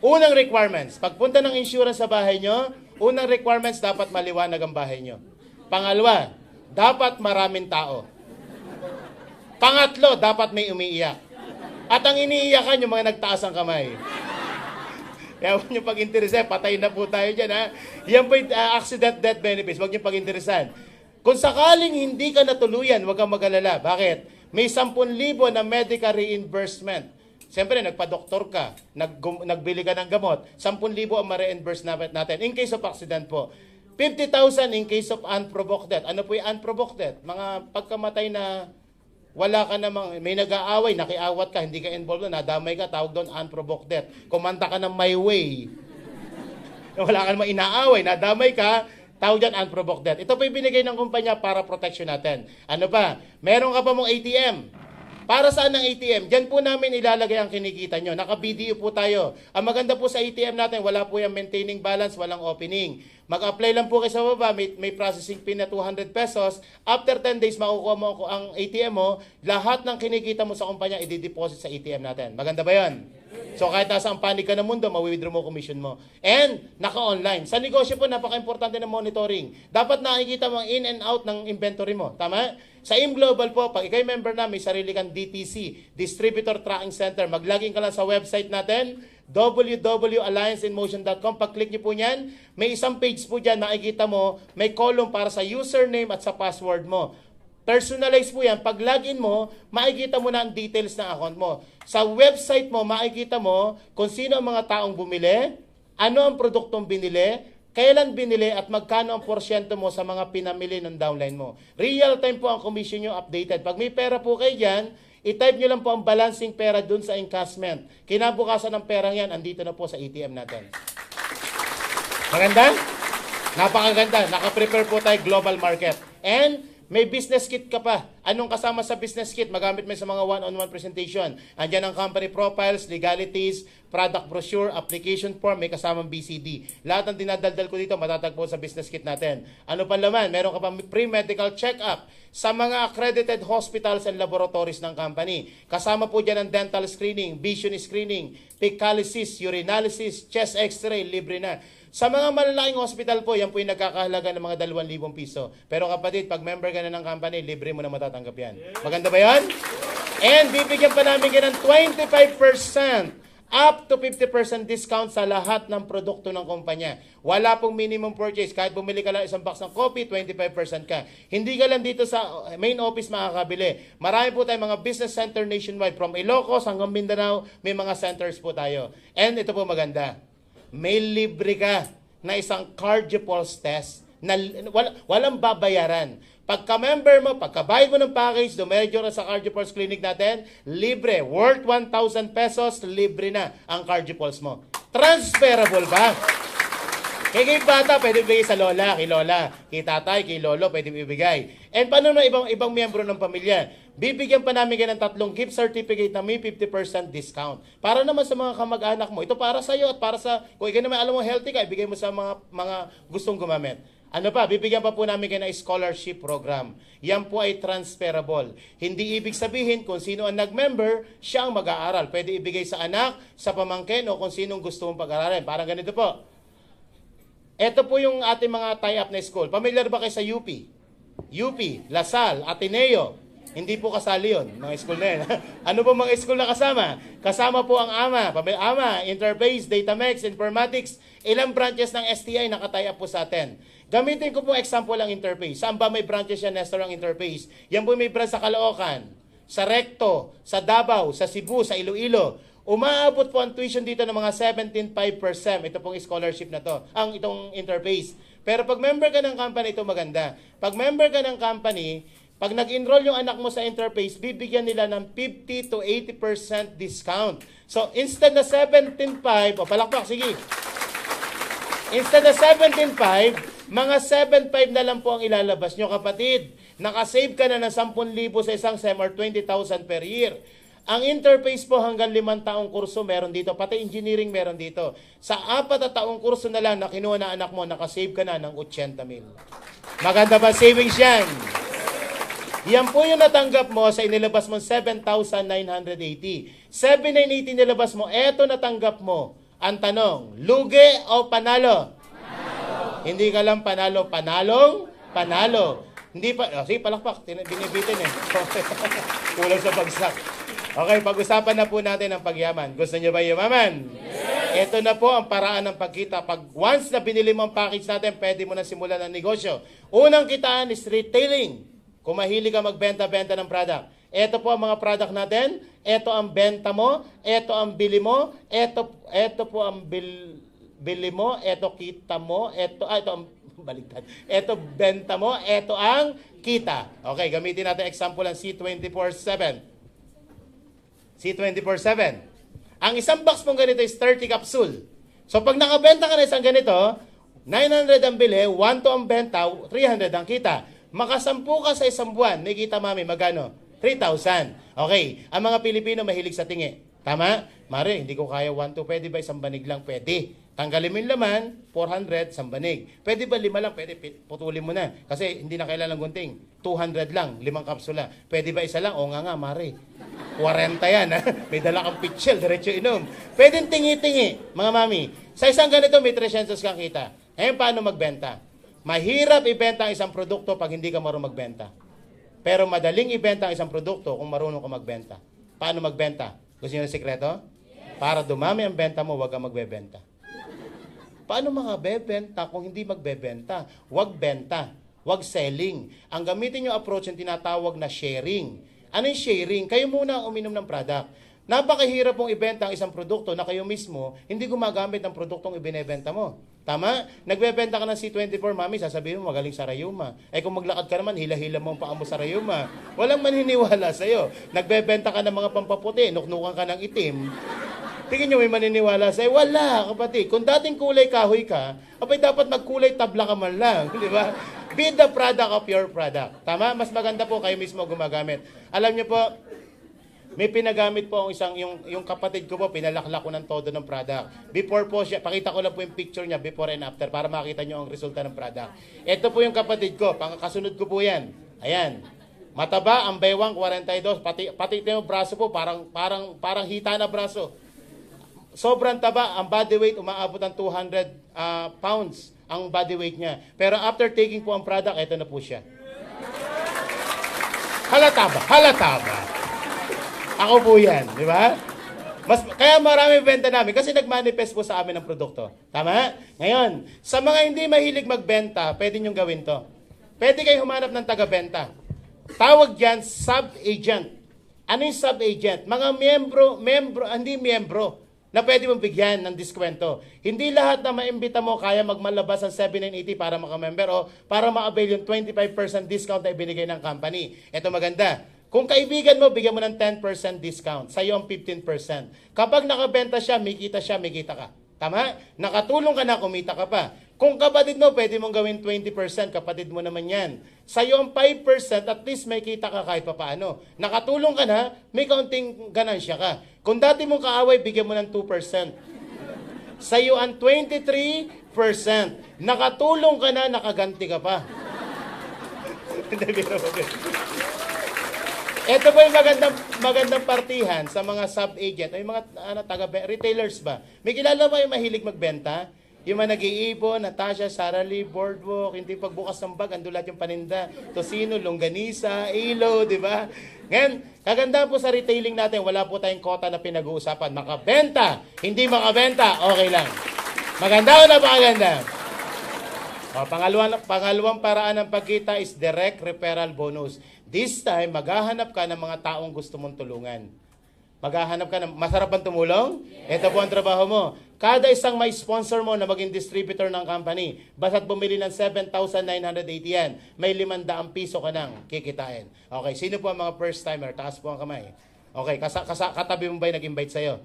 Unang requirements, pagpunta ng insurance sa bahay nyo, unang requirements, dapat maliwanag ang bahay nyo. Pangalawa, dapat maraming tao. Pangatlo, dapat may umiiyak. At ang iniiyakan yung mga nagtaas ang kamay. Kaya huwag nyo pag-interesan, patay na po tayo dyan, ha? Yan po yung accident death benefits, huwag nyo pag-interesan. Kung sakaling hindi ka natuluyan, huwag kang mag-alala. Bakit? May 10,000 na medical reimbursement. Siyempre, nagpa-doktor ka, nagbili ka ng gamot, 10,000 ang ma-reimburse natin. In case of accident po, 50,000 in case of unprovoked death. Ano po yung unprovoked death? Mga pagkamatay na wala ka namang, may nag-aaway, nakiawat ka, hindi ka involved doon, nadamay ka, tawag doon unprovoked death. Kumanta ka ng My Way. Wala ka namang inaaway, nadamay ka, tawag dyan unprovoked death. Ito po yung binigay ng kumpanya para protection natin. Ano pa? Meron ka pa mong ATM. Para saan ang ATM? Diyan po namin ilalagay ang kinikita nyo. Naka-BDO po tayo. Ang maganda po sa ATM natin, wala po yung maintaining balance, walang opening. Mag-apply lang po kayo sa baba, may processing fee na 200 pesos. After 10 days, makukuha mo ang ATM mo. Lahat ng kinikita mo sa kumpanya, i-deposit sa ATM natin. Maganda ba yan? So kahit nasa ang panig ka ng mundo, mawi-withdraw mo commission mo. And naka-online. Sa negosyo po, napaka-importante ng monitoring. Dapat nakikita mo ang in and out ng inventory mo. Tama? Sa IM Global po, pag ikay member na, may sarili kang DTC, Distributor Tracking Center. Mag-login ka lang sa website natin, www.allianceinmotion.com. Pag-click nyo po niyan, may isang page po dyan, makikita mo, may column para sa username at sa password mo. Personalize po yan. Pag login mo, makikita mo na ang details ng account mo. Sa website mo, makikita mo kung sino ang mga taong bumili, ano ang produktong binili, kailan binili at magkano ang porsyento mo sa mga pinamili ng downline mo. Real time po ang commission nyo updated. Pag may pera po kayo dyan, i-type nyo lang po ang balancing pera dun sa encashment. Kinabukasan ng perang yan, andito na po sa ATM natin. Maganda? Napakaganda. Naka-prepare po tayo global market. And may business kit ka pa. Anong kasama sa business kit? Magamit mo sa mga one-on-one presentation. Andiyan ang company profiles, legalities, product brochure, application form, may kasamang BCD. Lahat ng dinadaldal ko dito, matatagpo sa business kit natin. Ano pa laman? Meron ka pa pre-medical check-up sa mga accredited hospitals and laboratories ng company. Kasama po dyan ang dental screening, vision screening, fecalysis, urinalysis, chest x-ray, libre na. Sa mga malalaking hospital po, yan po yung nagkakahalaga ng mga 2,000 piso. Pero kapatid, pag member ka na ng company, libre mo na matatanggap yan. Maganda ba yan? And bibigyan pa namin ka ng 25% up to 50% discount sa lahat ng produkto ng kumpanya. Wala pong minimum purchase. Kahit bumili ka lang isang box ng coffee, 25% ka. Hindi ka lang dito sa main office makakabili. Marami po tayong mga business center nationwide. From Ilocos hanggang Mindanao, may mga centers po tayo. And ito po maganda. May libre ka na isang cardiopulse test na walang babayaran. Pagka-member mo, pagkabayad mo ng package, dumeredyo na sa cardiopulse clinic natin, libre. Worth 1,000 pesos, libre na ang cardiopulse mo. Transferable ba? Kay bata, pwede ibigay sa lola, kay lola. Kay tatay, kay lolo, pwede ibigay. And paano na ibang miyembro ng pamilya? Bibigyan pa namin kayo ng 3 gift certificate na may 50% discount. Para naman sa mga kamag-anak mo. Ito para sa iyo at para sa, kung ikaw naman alam mo healthy ka, ibigay mo sa mga gustong gumamit. Ano pa, bibigyan pa po namin kayo ng scholarship program. Yan po ay transferable. Hindi ibig sabihin kung sino ang nag-member, siya ang mag-aaral. Pwede ibigay sa anak, sa pamangkin, o kung sinong gusto mong pag-aaralin. Parang ganito po. Ito po yung ating mga tie-up na school. Familiar ba kayo sa UP? UP, Lasal, Ateneo. Hindi po kasali yun, mga school na yun. Ano po mga school na kasama? Kasama po ang AMA, Interface, Datamex, Informatics. Ilang branches ng STI naka-tie up po sa atin. Gamitin ko po example ang Interface. Saan ba may branches yan, Nestor, ang Interface? Yan po may branch sa Caloocan, sa Recto, sa Davao, sa Cebu, sa Iloilo. Umaabot po ang tuition dito ng mga 17.5%. Ito pong scholarship na to, itong Interface. Pero pag member ka ng company, ito maganda. Pag member ka ng company, pag nag-enroll yung anak mo sa Interface, bibigyan nila ng 50 to 80% discount. So, instead na 17.5, palakpak, sige. Instead na 17.5, mga 7.5 na lang po ang ilalabas nyo, kapatid. Nakasave ka na ng 10,000 sa isang SEM or 20,000 per year. Ang Interface po hanggang 5 taong kurso meron dito. Pati engineering meron dito. Sa 4 na taong kurso na lang na kinuha na anak mo, nakasave ka na ng 80,000. Maganda ba savings yan? Yan po yung natanggap mo sa inilabas mo 7,980. 7,980 nilabas mo, eto natanggap mo. Ang tanong, lugi o panalo? Hindi ka lang panalo, panalong panalo. Hindi pa, sige, palakpak, binibitin eh. Kulang sa bagsak. Okay, pag-usapan na po natin ang pagyaman. Gusto niyo ba yumaman? Yes! Ito na po ang paraan ng pagkita. Pag once na binili mo ang package natin, pwede mo na simulan ang negosyo. Unang kitaan is retailing. Kung mahilig ka magbenta-benta ng product. Ito po ang mga product natin. Ito ang benta mo. Ito ang bili mo. Ito po ang bili mo. Ito kita mo. Ito ang baliktad. Ito benta mo. Ito ang kita. Okay, gamitin natin example ang C24/7. C24/7. Ang isang box mong ganito is 30 capsule. So pag nakabenta ka na isang ganito, 900 ang bili, 1 to ang benta, 300 ang kita. Makasampu ka sa isang buwan, may kita mami, magano? 3,000. Okay, ang mga Pilipino mahilig sa tingi. Tama? Mare, hindi ko kaya 1 to, pwede ba isang banig lang? Pwede. Tanggalin mo yung laman, 400, isang banig. Pwede ba 5 lang? Pwede, putulin mo na. Kasi hindi na kailangan gunting. 200 lang, 5 kapsula. Pwede ba isa lang? O nga, mare. 40 yan, ha? May dala kang pitchel, diretso inom. Pwede tingi-tingi, mga mami. Sa isang ganito, may 300 kang kita. Ngayon, paano magbenta? Mahirap ibenta ang isang produkto pag hindi ka marunong magbenta. Pero madaling ibenta ang isang produkto kung marunong ka magbenta. Paano magbenta? Gusto niyo ng sikreto? Para dumami ang benta mo, huwag kang magbebenta. Paano makabebenta kung hindi magbebenta? Huwag benta. Huwag selling. Ang gamitin yung approach yung tinatawag na sharing. Ano yung sharing? Kayo muna ang uminom ng product. Napakahirap pong ibenta ang isang produkto na kayo mismo hindi gumagamit ng produktong ibinebenta mo. Tama? Nagbebenta ka ng C24, mami, sasabihin mo magaling sa rayuma. Eh kung maglakad ka naman, hila-hila mo ang paa mo sa rayuma. Walang maniniwala sa'yo. Nagbebenta ka ng mga pampaputi, nuknukan ka ng itim. Tingin nyo may maniniwala sa'yo? Wala, kapatid. Kung dating kulay kahoy ka, abay dapat magkulay tabla ka man lang. Di ba? Be the product of your product. Tama? Mas maganda po kayo mismo gumagamit. Alam nyo po, may pinagamit po ang yung kapatid ko po, pinalaklak ko ng todo ng product. Before po siya, pakita ko lang po yung picture niya, before and after, para makita nyo ang resulta ng product. Ito po yung kapatid ko, pangkasunod ko po yan. Ayan. Mataba, ang baywang, 42. Pati yung braso po, parang hita na braso. Sobrang taba, ang body weight umaabot ng 200 pounds ang body weight niya. Pero after taking po ang product, ito na po siya. Halata ba? Halata ba? Ako po yan, di ba? Kaya marami benta namin kasi nag-manifest po sa amin ang produkto. Tama? Ngayon, sa mga hindi mahilig magbenta, pwede nyo gawin to. Pwede kayo humanap ng taga-benta. Tawag yan, sub-agent. Ano yung sub-agent? Mga hindi miyembro, na pwede mong bigyan ng diskwento. Hindi lahat na maimbita mo kaya magmalabas ng 7,980 para makamember o para ma-avail yung 25% discount na ibinigay ng company. Ito maganda. Kung kaibigan mo, bigyan mo ng 10% discount. Sa'yo ang 15%. Kapag nakabenta siya, may kita ka. Tama? Nakatulong ka na, kumita ka pa. Kung kapatid mo, pwede mong gawin 20%, kapatid mo naman yan. Sa'yo ang 5%, at least may kita ka kahit papaano. Nakatulong ka na, may kaunting ganansya ka. Kung dati mong kaaway, bigyan mo ng 2%. Sa'yo ang 23%. Nakatulong ka na, nakaganti ka pa. Ito po yung magandang partihan sa mga sub-agent, ay mga retailers ba? May kilala ba yung mahilig magbenta? Yung mga nag-iipon, Natasha, Sara Lee, Boardwalk, hindi pagbukas ng bag, ando lahat yung paninda. Tosino, longganisa, ilo, di ba? Ngayon, kaganda po sa retailing natin, wala po tayong kota na pinag-uusapan. Makabenta, hindi makabenta, okay lang. Maganda o napakaganda? O, pangalawang paraan ng pagkita is direct referral bonus. This time, maghahanap ka ng mga taong gusto mong tulungan. Maghahanap ka ng masarap bang tumulong? Yes. Ito po ang trabaho mo. Kada isang may sponsor mo na maging distributor ng company, basta't bumili ng 7,980 yan, may 500 piso ka nang kikitain. Okay, sino po ang mga first timer? Taas po ang kamay. Okay, katabi mo ba yung nag-invite sa'yo?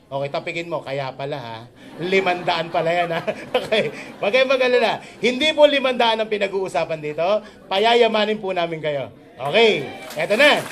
Okay, tapikin mo. Kaya pala ha. 500 pala yan ha. Okay, wag kayong mag-alala. Hindi po 500 ang pinag-uusapan dito. Payayamanin po namin kayo. Okay, eto na.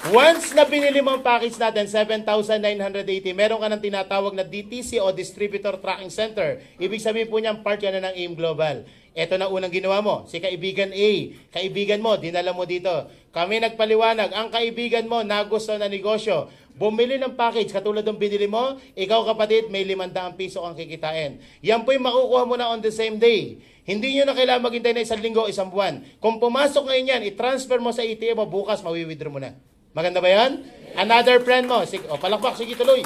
Once na binili mo ang package natin, 7,980, meron ka ng tinatawag na DTC o Distributor Tracking Center. Ibig sabihin po niyan, part yan na ng AIM Global. Ito na unang ginawa mo. Si kaibigan A, kaibigan mo, dinala mo dito. Kami nagpaliwanag, ang kaibigan mo nagusto na negosyo. Bumili ng package, katulad ng binili mo, ikaw kapatid, may 500 piso kang kikitain. Yan po yung makukuha mo na on the same day. Hindi nyo na kailangan maghintay na 1 linggo, 1 buwan. Kung pumasok ngayon yan, i-transfer mo sa ATM mo, bukas mawi-withdraw mo na. Maganda ba yan? Another friend mo, palakpak, sige tuloy.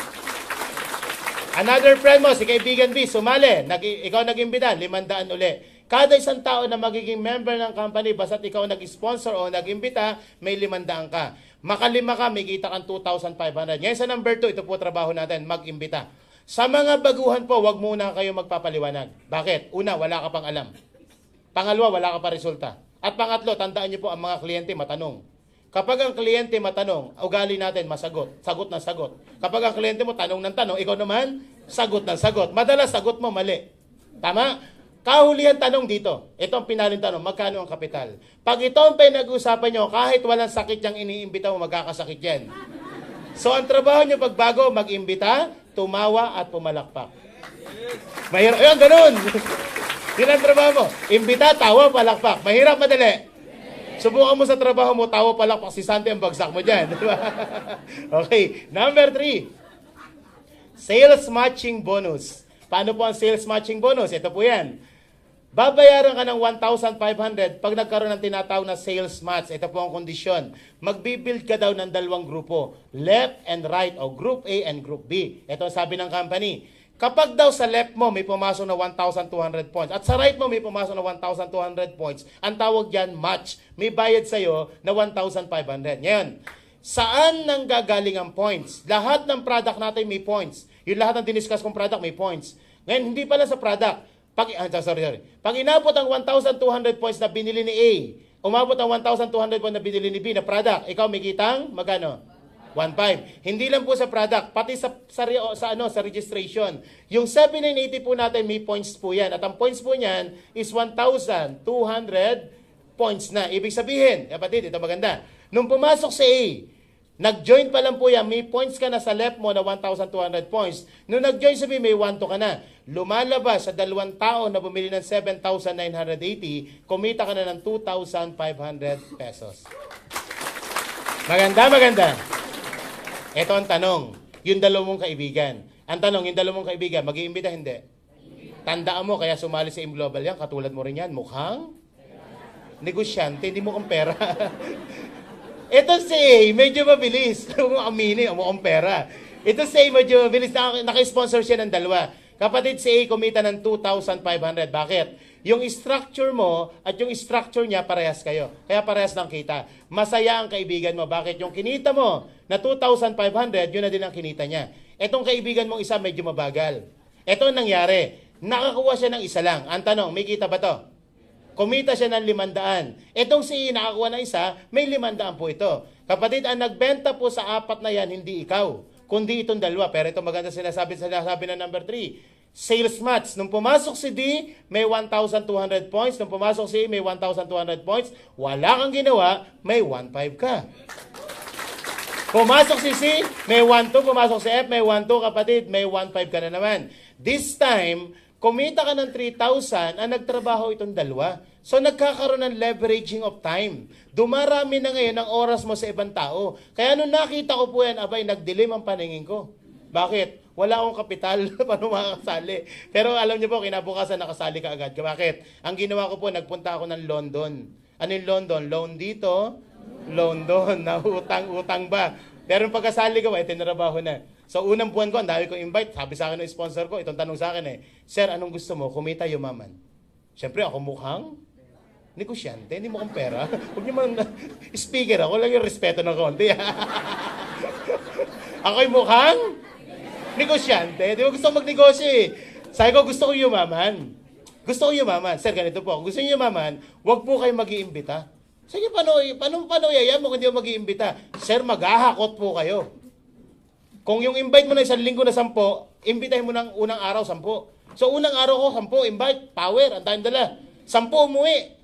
Another friend mo, si kaibigan B, sumali, ikaw nag-imbita, 500 uli. Kada isang tao na magiging member ng company, basta't ikaw nag-sponsor o nag-imbita, may 500 ka. Makalima ka, may kita kang 2,500. Ngayon sa number 2, ito po trabaho natin, mag-imbita. Sa mga baguhan po, wag muna kayo magpapaliwanag. Bakit? Una, wala ka pang alam. Pangalawa, wala ka pa resulta. At pangatlo, tandaan niyo po ang mga kliyente matanong. Kapag ang kliyente matanong, ugali natin masagot. Sagot na sagot. Kapag ang kliyente mo tanong ng tanong, ikaw naman, sagot ng sagot. Madalas sagot mo mali. Tama? Kahulihan tanong dito. Ito ang pinaling tanong, magkano ang kapital? Pag ito ang pinag-usapan nyo, kahit walang sakit yung iniimbita mo, magkakasakit yan. So ang trabaho nyo pagbago, mag-imbita, tumawa at pumalakpak. Mahirap. Ayun, ganun. Yun ang trabaho mo. Imbita, tawa, palakpak. Mahirap, madali. Subukan mo sa trabaho mo, tawa, palakpak. Si Santi ang bagsak mo dyan. Okay. Number 3. Sales matching bonus. Paano po ang sales matching bonus? Ito po yan. Babayaran ka ng 1,500 pag nagkaroon ng tinatawag na sales match. Ito po ang kondisyon. Magbibuild ka daw ng 2 grupo. Left and right o Group A and Group B. Ito ang sabi ng company. Kapag daw sa left mo may pumasok na 1,200 points at sa right mo may pumasok na 1,200 points, ang tawag dyan match. May bayad sa'yo na 1,500. Ngayon, saan nang gagaling ang points? Lahat ng product natin may points. Yung lahat ng diniscuss kong product may points. Ngayon, hindi pala sa product. Pag inabot ang 1,200 points na binili ni A, umabot ang 1,200 points na binili ni B na product, ikaw may kitang magkano? 1,500. Hindi lang po sa product, pati sa registration. Yung 7,980 po natin, may points po yan. At ang points po niyan is 1,200 points na. Ibig sabihin, kapatid, ito maganda. Nung pumasok si A, nag-join pa lang po yan, may points ka na sa left mo na 1,200 points. Nung nag-join sa B, may 1,200 ka na. Lumalabas sa 2 tao na bumili ng 7,980, kumita ka na ng 2,500 pesos. Maganda, maganda. Ito ang tanong, yung 2 mong kaibigan. Ang tanong, yung 2 mong kaibigan, mag-iimbita hindi? Tandaan mo, kaya sumali sa Im Global yan, katulad mo rin yan, mukhang negosyante, hindi mukhang pera. Ito si A, medyo mabilis. Aminin, mukhang pera. Ito si A, medyo mabilis. Naka-sponsor siya ng 2. Kapatid si A, kumita ng 2,500. Bakit? Yung structure mo at yung structure niya, parehas kayo. Kaya parehas ng kita. Masaya ang kaibigan mo. Bakit? Yung kinita mo na 2,500, yun na din ang kinita niya. Etong kaibigan mong isa, medyo mabagal. Ito ang nangyari. Nakakuha siya ng isa lang. Ang tanong, may kita ba to? Kumita siya ng 500. Etong si nakakuha ng isa, may 500 po ito. Kapatid, ang nagbenta po sa 4 na yan, hindi ikaw, kundi itong 2. Pero ito maganda sinasabi na number 3. Sales match. Nung pumasok si D, may 1,200 points. Nung pumasok si A, may 1,200 points. Wala kang ginawa, may 1,500 ka. Pumasok si C, may 1,200. Pumasok si F, may 1,200. Kapatid, may 1,500 ka na naman. This time, kumita ka ng 3,000, ang nagtrabaho itong 2. So nagkakaroon ng leveraging of time. Dumarami na ngayon ang oras mo sa ibang tao. Kaya nung nakita ko po yan, abay, nagdilim ang paningin ko. Bakit? Wala akong kapital para makakasali. Pero alam niyo po, kinabukasan nakasali ka agad. Bakit? Ang ginawa ko po, nagpunta ako ng London. Ano yung London? Loan dito, loan doon. Utang ba? Pero yung pagkasali ko, tinarabaho na. So unang buwan ko, ang dami kong invite. Sabi sa akin ng sponsor ko, itong tanong sa akin Sir, anong gusto mo? Kumita, yumaman. Siyempre, ako mukhang negosyante, hindi mo kong pera. Huwag niyo man, speaker ako, lang yung respeto ng konti. Ako'y mukhang negosyante. Di ba gusto ko magnegosyo Sabi ko, gusto ko yumaman. Gusto ko yumaman. Sir, ganito po. Gusto niyo yumaman, huwag po kayo mag-iimbita. Sige, paano yayan mo kung hindi mo mag-iimbita? Sir, maghahakot po kayo. Kung yung invite mo na 1 linggo na 10, imbitahin mo ng unang araw 10. So, unang araw ko, 10, invite, power, ang tayong dala. 10 umuwi.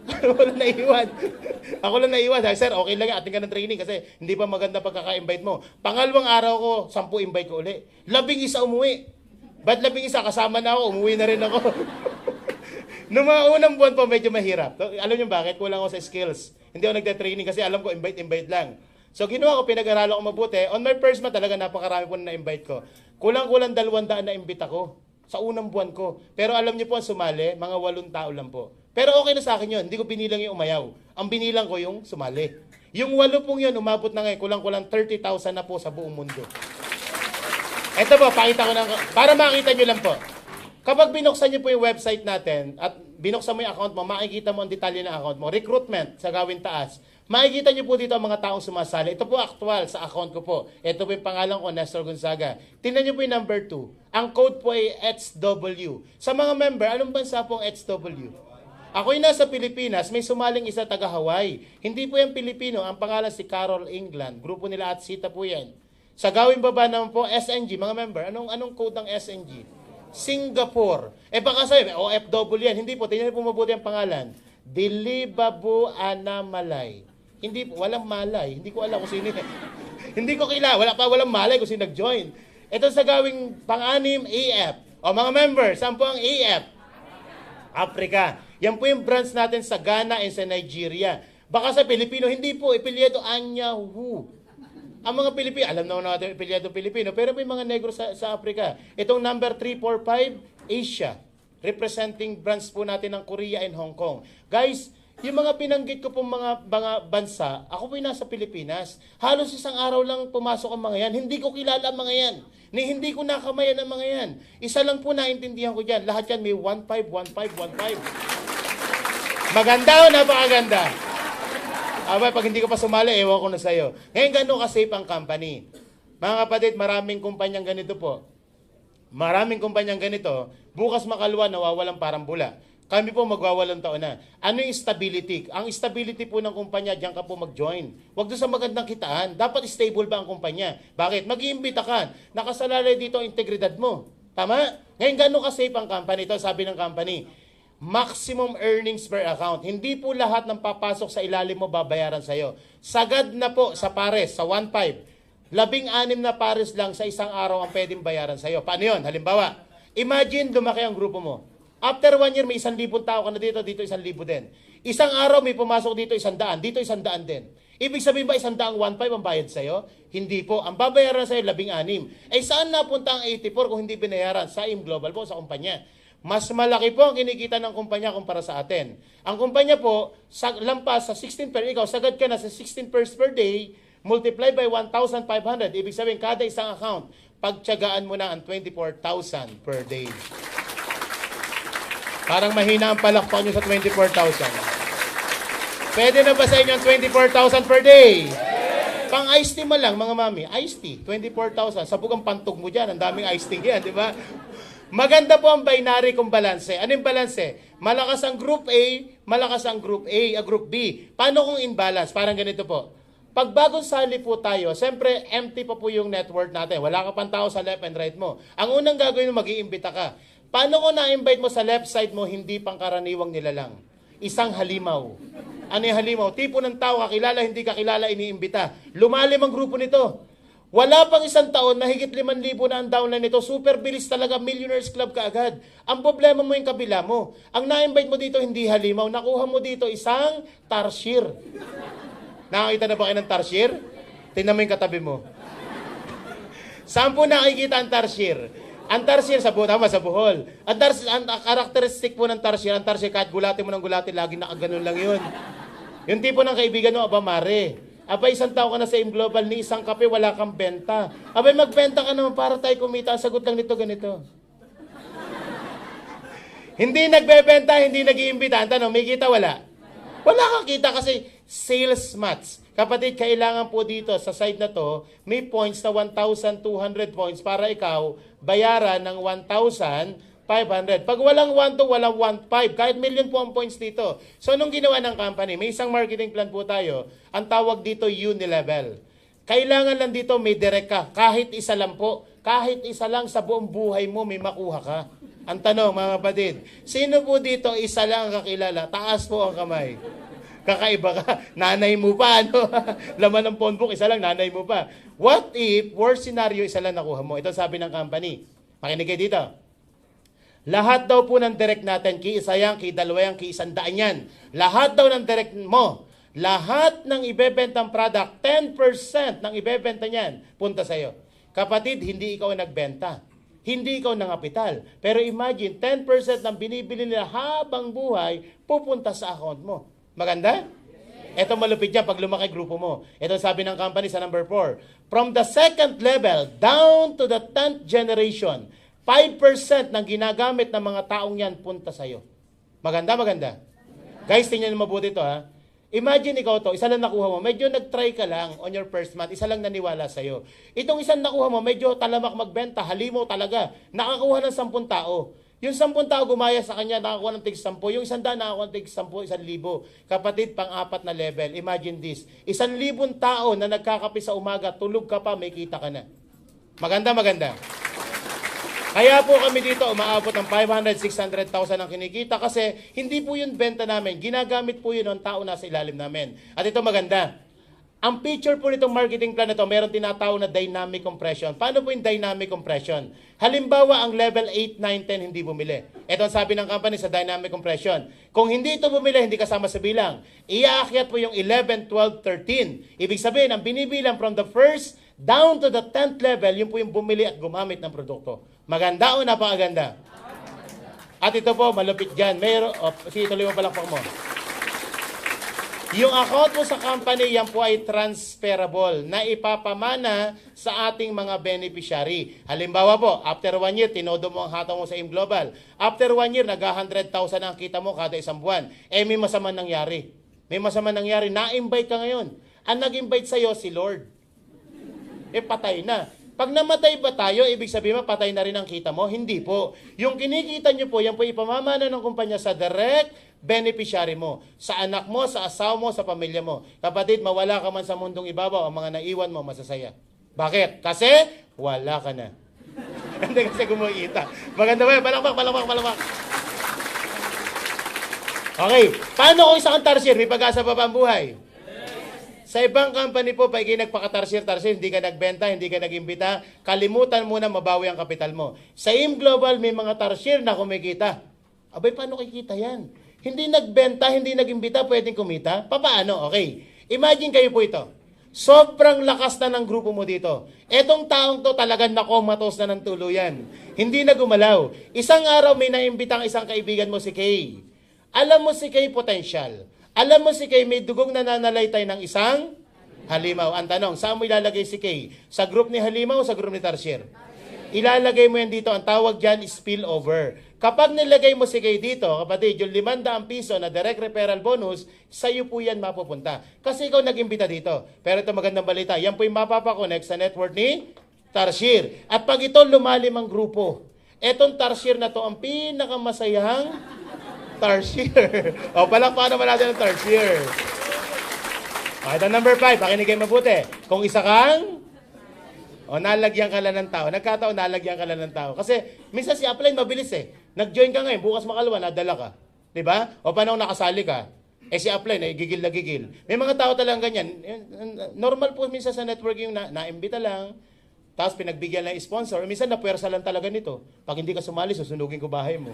Ako lang naiwan. Ako lang naiwan. Sir, okay lang yan. Ating ka ng training kasi hindi pa maganda pagkaka-invite mo. Pangalawang araw ko, 10 invite ko uli. 11 umuwi. Ba't 11 kasama na ako? Umuwi na rin ako. Noong mga unang buwan po, medyo mahirap. Alam niyo bakit? Kulang ako sa skills. Hindi ako nagda-training kasi alam ko, invite lang. So ginawa ko, pinag-aralan ko mabuti. On my first month talaga napakarami po na na-invite ko. Kulang-kulang 200 na imbita ko sa unang buwan ko. Pero alam niyo po ang sumali, mga 8 tao lang po. Pero okay na sa akin yun, hindi ko binilang yung umayaw. Ang binilang ko yung sumali. Yung 8 pong yun, umabot na ngayon, kulang-kulang 30,000 na po sa buong mundo. Ito po, pakita ko na, para makita nyo lang po. Kapag binuksan nyo po yung website natin, at binuksan mo yung account mo, makikita mo ang detalye ng account mo. Recruitment, sa gawin taas. Makikita nyo po dito ang mga taong sumasali. Ito po actual sa account ko po. Ito po yung pangalan ko, Nestor Gonzaga. Tingnan nyo po yung number 2. Ang code po ay HW. Sa mga member, anong bansa po ang HW? Ako'y nasa Pilipinas, may sumaling isa taga Hawaii. Hindi po yan Pilipino, ang pangalan si Carol England. Grupo nila at Sita po yan. Sa gawing baba naman po, SNG, mga member. Anong code ng SNG? Singapore. Baka sabi, OFW yan. Hindi po, tingnan po mabuti ang pangalan. Dilibabu Anamalay. Hindi po, walang malay. Hindi ko alam kung sino. Hindi ko kilala. Walang malay kung sino nag-join. Ito sa gawing pang-anim, AF. O mga member, saan po ang AF? Africa. Yan po yung branch natin sa Ghana and sa Nigeria. Baka sa Pilipino, hindi po, ipilyedo Anyahu. Ang mga Pilipino, alam naman natin ipilyedo Pilipino, pero may mga negro sa Africa. Itong number 345, Asia. Representing branch po natin ng Korea and Hong Kong. Guys, yung mga binanggit ko pong mga bansa, ako po yung nasa Pilipinas. Halos isang araw lang pumasok ang mga yan. Hindi ko kilala ang mga yan. Hindi ko nakamayan ang mga yan. Isa lang po naintindihan ko dyan. Lahat yan may 151515. Maganda o napakaganda? Aba, pag hindi ko pa sumali, ewan ko na sa'yo. Ngayon, gano'n ka-safe ang company. Mga kapatid, maraming kumpanyang ganito po. Maraming kumpanyang ganito, bukas makalwa, nawawalang parang bula. Kami po magwawalang taon na. Ano yung stability? Ang stability po ng kumpanya, diyan ka po mag-join. Huwag doon sa magandang kitaan. Dapat stable ba ang kumpanya? Bakit? Mag-iimbita ka. Nakasalalay dito ang integridad mo. Tama? Ngayon, gano'n ka-safe ang company? Ito sabi ng company. Maximum earnings per account. Hindi po lahat ng papasok sa ilalim mo babayaran sa'yo. Sagad na po sa pares, sa 1.5. 16 na pares lang sa isang araw ang pwedeng bayaran sa'yo. Paano yun? Halimbawa, imagine lumaki ang grupo mo. After 1 year, may 1,000 tao ka na dito, dito 1,000 din. Isang araw may pumasok dito 100, dito 100 din. Ibig sabihin ba 100 1.5 ang bayad sa'yo? Hindi po. Ang babayaran sa'yo 16. Saan napunta ang 84 kung hindi binayaran? Sa IM Global po, sa kumpanya. Mas malaki po ang kinikita ng kumpanya kumpara sa atin. Ang kumpanya po, lampas sa 16 per, ikaw, sagad ka na sa 16 pairs per day, multiply by 1,500. Ibig sabihin, kada isang account, pagtiyagaan mo na ang 24,000 per day. Parang mahina ang palakpak nyo sa 24,000. Pwede na ba sa inyo ang 24,000 per day? Pang iced tea mo lang, mga mami. Iced tea, 24,000. Sabog ang pantog mo dyan. Ang daming iced tea yan, di ba? Maganda po ang binary kung balanse. Ano yung balanse? Malakas ang group A, malakas ang group group B. Paano kung imbalance? Parang ganito po. Pag bagong sali po tayo, siyempre empty pa po yung network natin. Wala ka pang tao sa left and right mo. Ang unang gagawin mo, mag-iimbita ka. Paano kung na-invite mo sa left side mo, hindi pangkaraniwang nilalang? Isang halimaw. Ano yung halimaw? Tipo ng tao, kakilala, hindi kakilala, iniimbita. Lumalim ang grupo nito. Wala pang isang taon, mahigit 5,000 na ang downline nito. Super bilis talaga, Millionaires Club ka agad. Ang problema mo yung kabila mo. Ang na-invite mo dito, hindi halimaw. Nakuha mo dito isang tarsier. Nakakita na ba kayo ng tarsier? Tingnan mo yung katabi mo. Saan po nakikita ang tarsier? Ang tarsier sa Bohol. Ang karakteristik po ng tarsier, kahit gulatin mo ng gulatin, laging nakaganon lang yun. Yung tipo ng kaibigan mo, aba mare. Abay, isang tao ka na sa IM Global, ni isang kape, wala kang benta. Abay, magbenta ka naman para tayo kumita. Ang sagot lang nito, ganito. Hindi nagbebenta, hindi nag-iimbita. Ang tanong, may kita, wala? Wala kang kita kasi sales match. Kapatid, kailangan po dito sa side na to, may points na 1,200 points para ikaw bayaran ng 1,500. Pag walang 1 to, walang 1,500. Kahit million po ang points dito. So, nung ginawa ng company, may isang marketing plan po tayo. Ang tawag dito, Unilevel. Kailangan lang dito may direct ka. Kahit isa lang po. Kahit isa lang sa buong buhay mo, may makuha ka. Ang tanong, mga kapatid, sino po dito isa lang ang kakilala? Taas po ang kamay. Kakaiba ka. Nanay mo pa, ano? Laman ng phone book, isa lang, nanay mo pa. What if, worst scenario, isa lang nakuha mo? Ito sabi ng company. Makinig kayo dito. Lahat daw po ng direct natin, ki isa yan, ki dalawa yan, ki 100 yan. Lahat daw ng direct mo, lahat ng ibebentang product, 10% ng ibebenta niyan, punta sa'yo. Kapatid, hindi ikaw ang nagbenta. Hindi ikaw nangapital. Pero imagine, 10% ng binibili nila habang buhay, pupunta sa account mo. Maganda? Ito malupit yan pag lumaki grupo mo. Ito sabi ng company sa number 4. From the second level down to the 10th generation, 5% ng ginagamit ng mga taong yan punta sa'yo. Maganda, maganda. Guys, tingnan nyo mabuti ito ha. Imagine ikaw to, isa lang nakuha mo, medyo nag-try ka lang on your first month, isa lang naniwala sa'yo. Itong isang nakuha mo, medyo talamak magbenta, halimaw talaga, nakakuha ng 10 tao. Yung 10 tao gumaya sa kanya, nakakuha ng tig-10. Yung 100, nakakuha ng tig-10, 1,000. Kapatid, pang-4 na level. Imagine this, 1,000 tao na nagkakape sa umaga, tulog ka pa, may kita ka na. Maganda, maganda. Kaya po kami dito umaabot ng 500, 600,000 ang kinikita kasi hindi po yun benta namin. Ginagamit po yun ng tao nasa ilalim namin. At ito maganda. Ang feature po nitong marketing plan na ito, meron tinatawag na dynamic compression. Paano po yung dynamic compression? Halimbawa, ang level 8, 9, 10 hindi bumili. Ito ang sabi ng company sa dynamic compression. Kung hindi ito bumili, hindi kasama sa bilang. Iaakyat po yung 11, 12, 13. Ibig sabihin, ang binibilang from the first down to the 10th level, yun po yung bumili at gumamit ng produkto. Maganda o napakaganda? At ito po, malupit dyan. Sige, tuloy mo palakpak mo. Yung account mo sa company, yan po ay transferable na ipapamana sa ating mga beneficiary. Halimbawa po, after 1 year, tinodo mo ang hataw mo sa AIM Global. After 1 year, nag-100,000 ang kita mo kada isang buwan. May masama nangyari. May masama nangyari. Na-invite ka ngayon. Ang nag-invite sa'yo, si Lord. Patay na. Pag namatay ba tayo, ibig sabihin patay na rin ang kita mo? Hindi po. Yung kinikita nyo po, yan po ipamamana ng kumpanya sa direct beneficiary mo. Sa anak mo, sa asawa mo, sa pamilya mo. Kapatid, mawala ka man sa mundong ibabaw, ang mga naiwan mo, masasaya. Bakit? Kasi, wala ka na. Hindi kasi kumikita. Maganda ba? Palakpak. Okay. Paano kung isang tarsier, may pag-asa pa ba ang buhay? Sa ibang company po, pag nagpaka-tarsier, hindi ka nagbenta, hindi ka nag-imbita, kalimutan muna mabawi ang kapital mo. Sa AIM Global, may mga tarsier na kumikita. Abay, paano kikita yan? Hindi nagbenta, hindi nag-imbita, pwedeng kumita? Paano? Okay. Imagine kayo po ito. Sobrang lakas na ng grupo mo dito. Etong taong to talagang nakomatos na ng tuluyan. Hindi na gumalaw. Isang araw may naimbitang isang kaibigan mo si Kay. Alam mo si Kay potential. Alam mo si Kay may dugong nananalaytay ng isang halimaw. Ang tanong, saan mo ilalagay si Kay? Sa group ni halimaw o sa group ni tarsier? Ilalagay mo yan dito. Ang tawag dyan is spillover. Kapag nilagay mo si Kay dito, kapatid, yung 500 piso na direct referral bonus, sa'yo po yan mapupunta. Kasi ikaw nag-imbita dito. Pero ito magandang balita. Yan po yung mapapakonect sa network ni tarsier. At pag ito lumalim ang grupo, etong tarsier na to ang pinakamasayang tarsier. Palakpakan naman natin ang tarsier. Ito number 5, pakinig kayo mabuti. Kung isa kang, nalagyan ka lang ng tao. Nagkataon, nalagyan ka lang ng tao. Kasi, minsan si upline mabilis Nag-join ka ngayon, bukas makalawa, nadala ka. Diba? Paano nakasali ka? Si upline, gigil na gigil. May mga tao talagang ganyan. Normal po minsan sa networking na-imbita lang, tapos pinagbigyan lang sponsor. Minsan napuwersa lang talaga nito. Pag hindi ka sumali, susunugin ko bahay mo.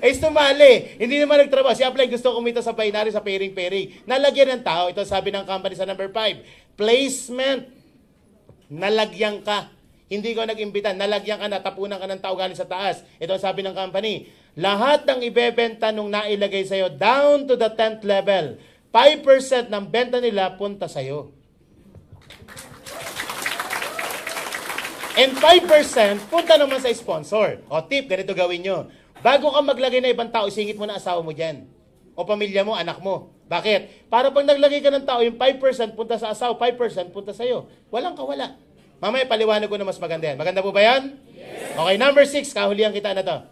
Sumali. Hindi naman nagtrabaho. Si upline gusto kumita sa binary, sa pairing-pairing. Nalagyan ng tao. Ito sabi ng company sa number 5. Placement. Nalagyan ka. Hindi ko nag-imbita. Nalagyan ka na. Tapunan ka ng tao galing sa taas. Ito sabi ng company. Lahat ng ibebenta nung nailagay sa'yo down to the 10th level. 5% ng benta nila punta sa'yo. And 5% punta naman sa sponsor. Tip, ganito gawin nyo. Bago ka maglagay na ibang tao, isingit mo na asawa mo dyan. O pamilya mo, anak mo. Bakit? Para pag naglagay ka ng tao, yung 5% punta sa asawa, 5% punta sa'yo. Walang kawala. Mamaya paliwanag ko na mas maganda yan. Maganda po ba yan? Yes. Okay, number 6, kahulihan kita na to.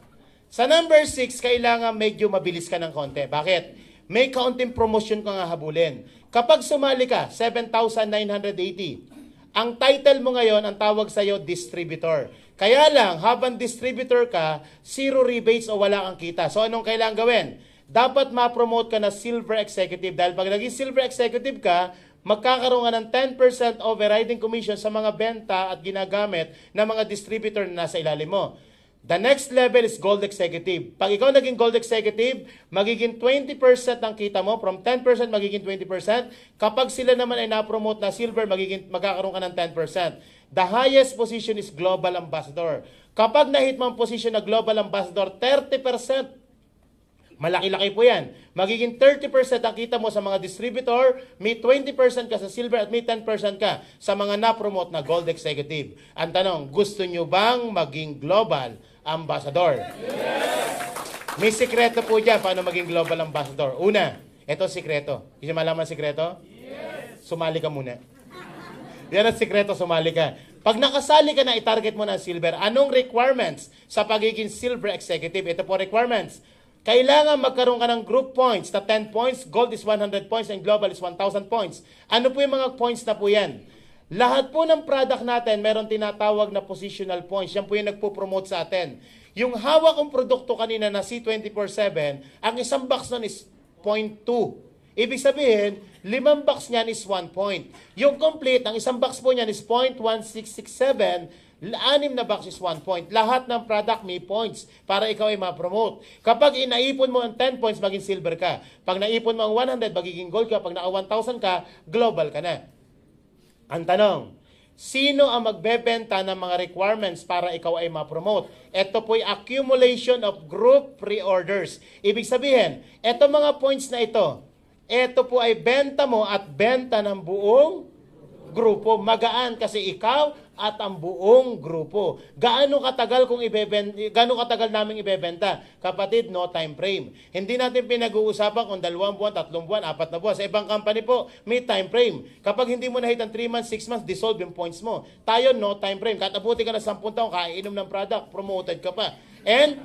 Sa number 6, kailangan medyo mabilis ka ng konti. Bakit? May kaunting promotion ka nga habulin. Kapag sumali ka, 7,980. Ang title mo ngayon, ang tawag sa'yo, distributor. Kaya lang, habang distributor ka, 0 rebates o wala kang kita. So, anong kailangan gawin? Dapat ma-promote ka na silver executive. Dahil pag naging silver executive ka, magkakaroon ka ng 10% overriding commission sa mga benta at ginagamit ng mga distributor na nasa ilalim mo. The next level is Gold Executive. Pag ikaw naging Gold Executive, magiging 20% ng kita mo. From 10% magiging 20%. Kapag sila naman ay na-promote na Silver, magkakaroon ka ng 10%. The highest position is Global Ambassador. Kapag na-hit mo ang position na Global Ambassador, 30%. Malaki-laki po yan. Magiging 30% ang kita mo sa mga distributor, may 20% ka sa Silver at may 10% ka sa mga na-promote na Gold Executive. Ang tanong, gusto nyo bang maging Global Ambassador? Yes! May sikreto po dyan paano maging Global Ambassador. Una, ito sikreto. Kasi malaman sikreto? Yes! Sumali ka muna. Yan ang sikreto, sumali ka. Pag nakasali ka na, i-target mo na Silver. Anong requirements sa pagiging Silver Executive? Ito po requirements. Kailangan magkaroon ka ng group points na 10 points, gold is 100 points, and global is 1,000 points. Ano po yung mga points na po yan? Lahat po ng product natin, meron tinatawag na positional points. Yan po yung nagpo-promote sa atin. Yung hawak kong produkto kanina na C24/7, ang isang box nun is 0.2. Ibig sabihin, 5 box niyan is 1 point. Yung complete, ang isang box po niyan is 0.1667, 6 na box is 1 point. Lahat ng product may points para ikaw ay ma-promote. Kapag inaipon mo ang 10 points, maging silver ka. Pag naipon mo ang 100, magiging gold ka. Pag naka 1,000 ka, global ka na. Ang tanong, sino ang magbebenta ng mga requirements para ikaw ay ma-promote? Ito po'y accumulation of group pre-orders. Ibig sabihin, ito mga points na ito po ay benta mo at benta ng buong grupo. Magaan kasi ikaw at ang buong grupo. Gaano katagal namin ibebenta? Kapatid, no time frame. Hindi natin pinag-uusapan kung 2 buwan, 3 buwan, 4 na buwan. Sa ibang company po, may time frame. Kapag hindi mo na-hit ang 3 months, 6 months, dissolve yung points mo. Tayo, no time frame. Kahit abuti ka na 10 taon, kainom ng product, promoted ka pa. And,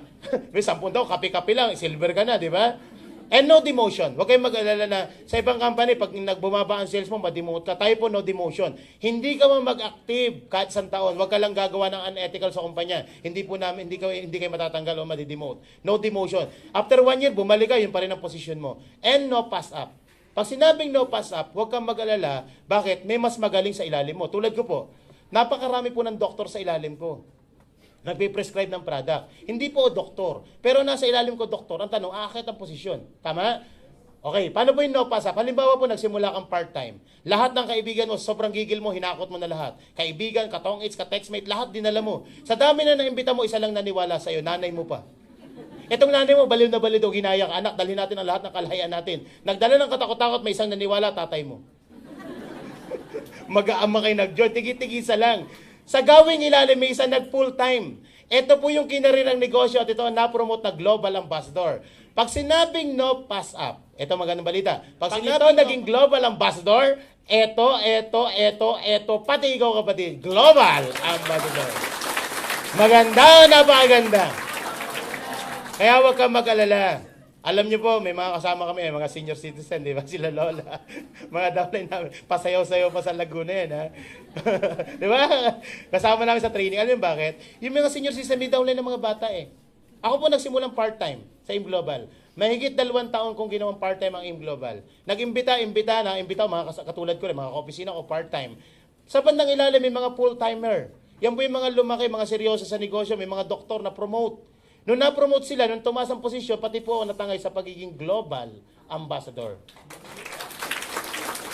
may 10 taon, kapi-kapi lang, silver ka na, di ba? And no demotion. Huwag kayong mag-alala na sa ibang company, pag nagbumaba ang sales mo, ma-demote ka. Tayo po, no demotion. Hindi ka mag-active kahit 1 taon. Huwag ka lang gagawa ng unethical sa kumpanya. Hindi kayo matatanggal o ma-demote. No demotion. After 1 year, bumalik ka, yun pa rin ang position mo. And no pass up. Pag sinabing no pass up, huwag kang mag-alala. Bakit? May mas magaling sa ilalim mo. Tulad ko po, napakarami po ng doktor sa ilalim ko. Nagpe-prescribe ng product. Hindi po doktor. Pero nasa ilalim ko doktor. Ang tanong, aakit ang posisyon. Tama? Okay, paano po yung no pass up? Halimbawa po, nagsimula kang part-time. Lahat ng kaibigan mo, sobrang gigil mo, hinakot mo na lahat. Kaibigan, katong-its, ka-textmate, lahat dinala mo. Sa dami na naimbita mo, isa lang naniwala sa'yo, nanay mo pa. Itong nanay mo, baliw na baliw daw, ginaya ka. Anak, dalhin natin ang lahat ng kalahayaan natin. Nagdala ng katakot-takot, may isang naniwala, tatay mo. Mag-aama kayo nag-join, tigi-tigisa lang. Sa gawing ilalim, may isa nag-full time. Ito po yung kinarirang negosyo at ito ang na-promote na Global Ambassador. Pag sinabing no pass up, ito magandang balita. Pag sinabing naging Global Ambassador, ito, pati ikaw kapatid, Global Ambassador. Maganda, napakaganda. Kaya huwag kang mag-alala. Alam niyo po, may mga kasama kami, mga senior citizen, di ba? Sila lola. Mga downline namin. Pasayaw-sayaw pa sa Laguna yan, ha? Di ba? Kasama namin sa training. Alam niyo bakit? Yung mga senior citizen, may downline ng mga bata, eh. Ako po nagsimulang part-time sa AIM Global. Mahigit 2 taon kong ginawang part-time ang AIM Global. Nag-imbita mga katulad ko rin, mga kaopisina ko part-time. Sa bandang ilalim, may mga full-timer. Yan po yung mga lumaki, mga seryoso sa negosyo, may mga doktor na promote. Nung na-promote sila, nung tumaas ang posisyon, pati po ako natangay sa pagiging Global Ambassador.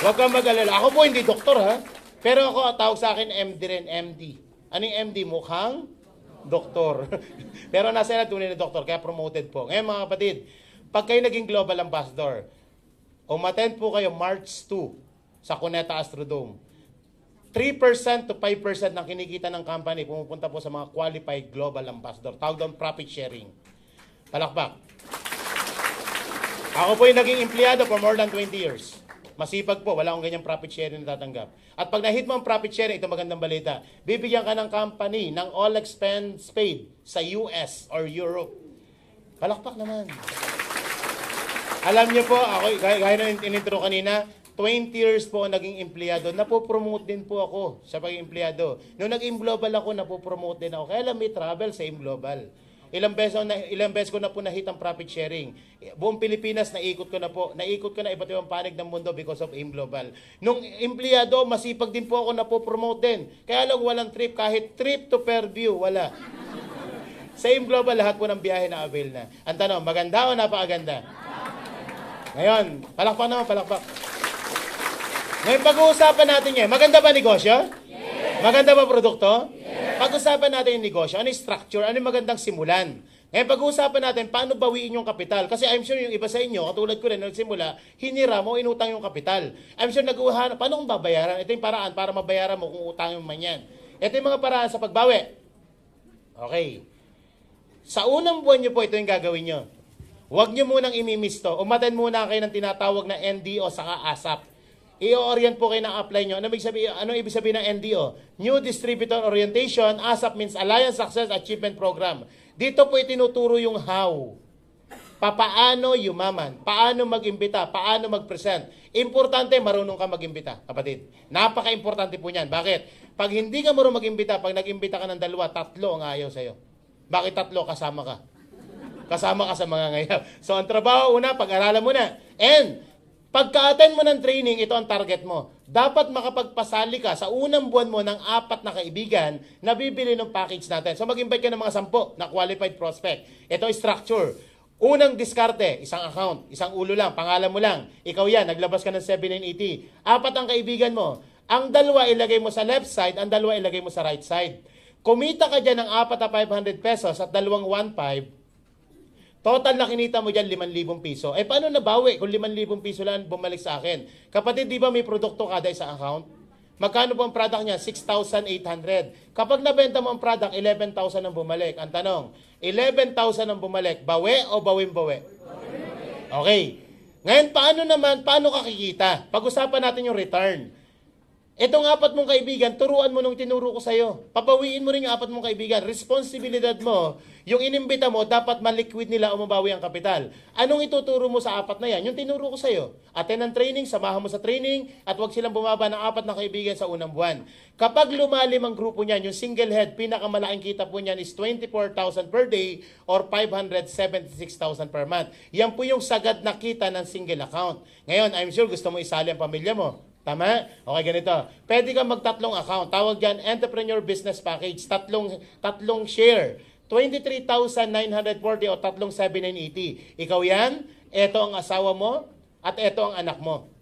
Huwag kang mag-alala. Ako po hindi doktor, ha? Pero ako, tawag sa akin, MD rin, MD. Ano yung MD? Mukhang doktor. Pero nasa na tunay na doktor, kaya promoted po. Ngayon mga kapatid, pag kayo naging Global Ambassador, umattend po kayo March 2 sa Cuneta Astrodome. 3% to 5% ng kinikita ng company pumupunta po sa mga qualified global ambassador. Tawag doon profit sharing. Palakpak. Ako po yung naging empleyado for more than 20 years. Masipag po, wala akong ganyang profit sharing na tatanggap. At pag na-hit mo ang profit sharing, ito magandang balita, bibigyan ka ng company ng all expense paid sa US or Europe. Palakpak naman. Alam niyo po, ako, gaya na in-intro kanina, 20 years po naging empleyado, napopromote din po ako sa pagiging empleyado. Nung nag-AIM Global ako, napopromote din ako. Kaya lang may travel sa AIM Global. Ilang beses ko na po na-hit ang profit sharing. Buong Pilipinas, naikot ko na iba't ibang panig ng mundo because of AIM Global. Nung empleyado, masipag din po ako napopromote din. Kaya lang walang trip, kahit trip to Fairview, wala. Sa AIM Global, lahat po ng biyahe na avail na. Ang tanong, maganda o napakaganda? Ngayon, palakpak naman, palakpak. Ngayon, pag-uusapan natin yan, maganda ba negosyo? Yes. Maganda ba produkto? Yes. Pag-usapan natin yung negosyo, ano yung structure, ano yung magandang simulan? Ngayon, pag-uusapan natin, paano bawiin yung kapital? Kasi I'm sure yung iba sa inyo, katulad ko rin, nagsimula, hinira mo, inutang yung kapital. I'm sure nag-uhanap, paano kung babayaran? Ito yung paraan para mabayaran mo kung utang mo man yan. Ito yung mga paraan sa pagbawi. Okay. Sa unang buwan nyo po, ito yung gagawin nyo. Huwag nyo munang imimisto. Umaten muna kayo ng tinatawag na NDO saka ASAP. I-orient po kayo ng apply nyo. Ano ibig sabihin ng NDO? New Distributor Orientation. ASAP means Alliance Success Achievement Program. Dito po itinuturo yung how. Paano yumaman? Paano mag-imbita? Paano mag-present? Importante, marunong ka mag-imbita, kapatid. Napaka-importante po niyan. Bakit? Pag hindi ka marunong mag-imbita, pag nag-imbita ka ng 2, 3 ang ayaw sa'yo. Bakit 3? Kasama ka. Kasama ka sa mga ngayaw. So, ang trabaho, una, pag-aralan mo na. And, pagka-attend mo ng training, ito ang target mo. Dapat makapagpasali ka sa unang buwan mo ng 4 na kaibigan na bibili ng package natin. So mag-invite ka ng mga 10 na qualified prospect. Ito ay structure. Unang diskarte, isang account, isang ulo lang, pangalan mo lang. Ikaw yan, naglabas ka ng 7980. 4 ang kaibigan mo. Ang 2 ilagay mo sa left side, ang 2 ilagay mo sa right side. Kumita ka dyan ng 4 na 500 pesos at 2 1.5. Total na kinita mo dyan, 5,000 piso. Eh, paano nabawi kung 5,000 piso lang bumalik sa akin? Kapatid, di ba may produkto kada isang account? Magkano po ang product niya? 6,800. Kapag nabenta mo ang product, 11,000 ang bumalik. Ang tanong, 11,000 ang bumalik, bawi o bawin-bawi? Okay. Ngayon, paano ka kikita? Pag-usapan natin yung return. Itong 4 mong kaibigan, turuan mo nung tinuro ko sa'yo. Papawiin mo rin yung 4 mong kaibigan. Responsibilidad mo, yung inimbita mo, dapat maliquid nila o mabawi ang kapital. Anong ituturo mo sa 4 na yan? Yung tinuro ko sa'yo. Attend ang training, samahan mo sa training, at huwag silang bumaba ng 4 na kaibigan sa unang buwan. Kapag lumalim ang grupo niyan, yung single head, pinakamalaking kita po niyan is 24,000 per day or 576,000 per month. Yan po yung sagad na kita ng single account. Ngayon, I'm sure gusto mo isali ang pamilya mo. Tama? Okay, ganito. Pwede kang mag-3 account. Tawag dyan, Entrepreneur Business Package. Tatlong share. 23,940 o 3,780. Ikaw yan, ito ang asawa mo, at ito ang anak mo.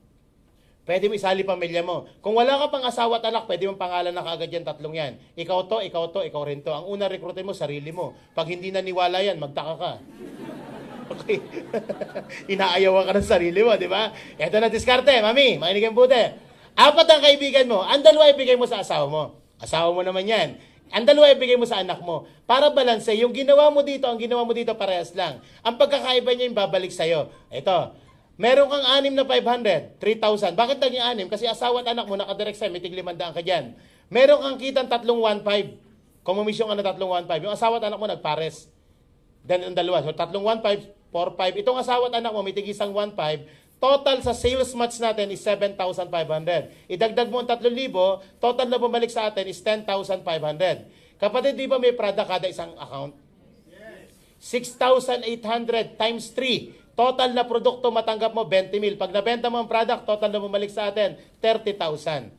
Pwede mo isali pamilya mo. Kung wala ka pang asawa at anak, pwede mong pangalan na kaagad yan, 3 yan. Ikaw to, ikaw rin to. Ang una rekrutin mo, sarili mo. Pag hindi naniwala yan, magtaka ka. Okay. Inaayawan ka ng sarili mo, di ba? Ito na diskarte, mami, makinig ang buti. 4 ang kaibigan mo, ang 2 ibigay mo sa asawa mo. Asawa mo naman yan. Ang 2 ibigay mo sa anak mo. Para balanse, yung ginawa mo dito, ang ginawa mo dito, parehas lang. Ang pagkakaiba niya yung babalik sa'yo. Ito, meron kang 6 na 500, 3,000. Bakit naging 6? Kasi asawa at anak mo, nakadirect sa'yo, may tig 500 ka dyan. Meron kang kitang 3,150. Kumumisyon ka na 3,150. Yung asawa at anak mo, nagpares. Then, ang 2. So, 3,150. 4,500. Itong asawa at anak mo, may tigisang 1,500. Total sa sales match natin is 7,500. Idagdag mo ang 3,000, total na bumalik sa atin is 10,500. Kapatid, di ba may product kada isang account? 6,800 times 3. Total na produkto matanggap mo, 20,000. Pag nabenta mo ang product, total na bumalik sa atin, 30,000.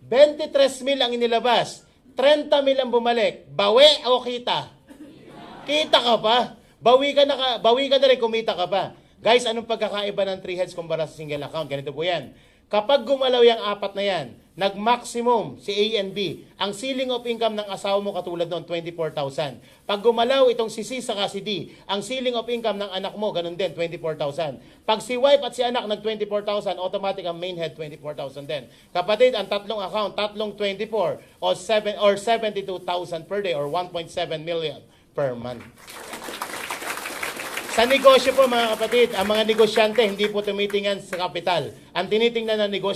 23,000 ang inilabas. 30,000 ang bumalik. Bawi o kita? Kita ka pa. Bawi ka na rin, kumita ka pa. Guys, anong pagkakaiba ng 3 heads kumpara sa single account? Ganito po yan. Kapag gumalaw yung 4 na yan, nag-maximum si A and B, ang ceiling of income ng asawa mo katulad noon, 24,000. Pag gumalaw itong si C saka si D, ang ceiling of income ng anak mo, ganun din, 24,000. Pag si wife at si anak nag-24,000, automatic ang main head, 24,000 din. Kapatid, ang 3 account, 24 or 72,000 per day or 1.7 million per month. Sa negosyo po mga kapatid, ang mga negosyante hindi po tumitingnan sa kapital. Ang tinitingnan ng negosyo